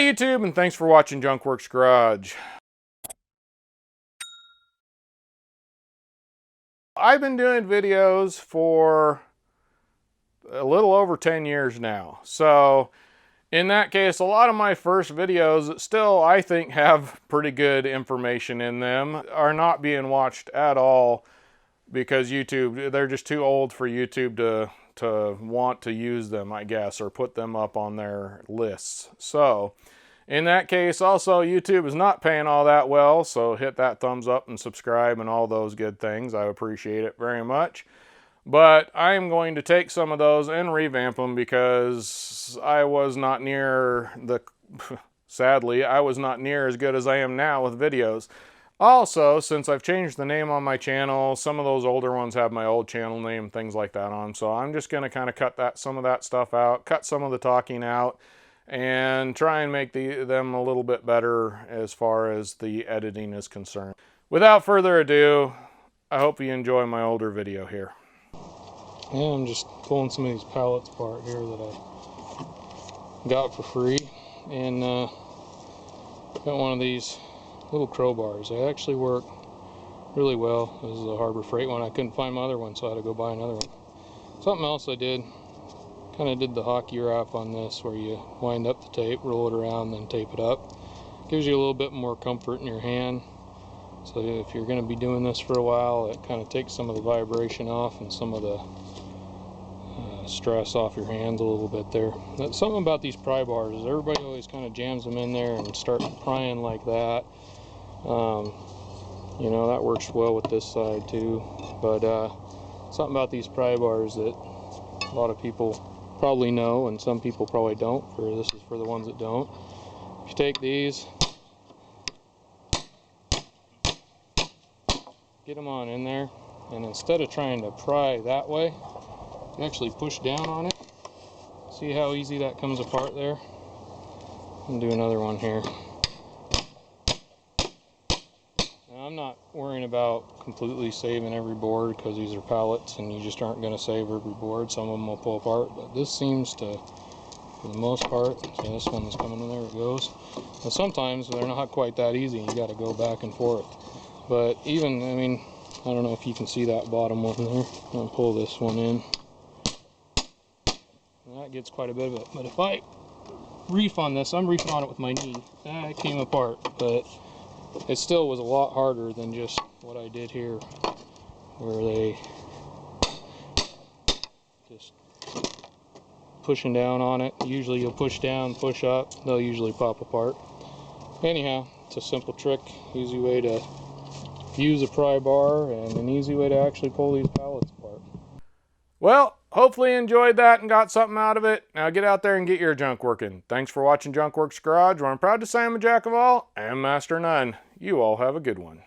YouTube, and thanks for watching Junkworks Garage. I've been doing videos for a little over 10 years now. So in that case, a lot of my first videos that still, I think, have pretty good information in them are not being watched at all because YouTube, they're just too old for YouTube to want to use them, I guess, or put them up on their lists. So in that case, also, YouTube is not paying all that well, so hit that thumbs up and subscribe and all those good things. I appreciate it very much. But I am going to take some of those and revamp them because I was not near sadly, I was not near as good as I am now with videos. Also, since I've changed the name on my channel, some of those older ones have my old channel name, things like that on. So I'm just going to kind of cut some of that stuff out, cut some of the talking out, and try and make them a little bit better as far as the editing is concerned. Without further ado, I hope you enjoy my older video here. Yeah, I'm just pulling some of these pallets apart here that I got for free, and got one of these little crowbars. They actually work really well. This is a Harbor Freight one. I couldn't find my other one, so I had to go buy another one. Something else I did, kind of did the hockey wrap on this, where you wind up the tape, roll it around, then tape it up. Gives you a little bit more comfort in your hand. So if you're going to be doing this for a while, it kind of takes some of the vibration off and some of the stress off your hands a little bit there. Something about these pry bars is everybody always kind of jams them in there and starts prying like that. You know, that works well with this side too. But something about these pry bars that a lot of people probably know and some people probably don't. This is for the ones that don't. If you take these, get them on in there, and instead of trying to pry that way, you actually push down on it. See how easy that comes apart there? I'll do another one here. Now, I'm not worrying about completely saving every board because these are pallets and you just aren't going to save every board. Some of them will pull apart, but this seems to, for the most part, so this one is coming in, there it goes. But sometimes they're not quite that easy, you got to go back and forth. But even, I mean, I don't know if you can see that bottom one there. I'll pull this one in. And that gets quite a bit of it. But if I reef on this, I'm reefing on it with my knee. It came apart, but it still was a lot harder than just what I did here, where they just pushing down on it. Usually you'll push down, push up, they'll usually pop apart. Anyhow, it's a simple trick, easy way to use a pry bar and an easy way to actually pull these pallets apart. Well, hopefully you enjoyed that and got something out of it. Now get out there and get your junk working. Thanks for watching Junkworks Garage, where I'm proud to say I'm a jack of all and master of none. You all have a good one.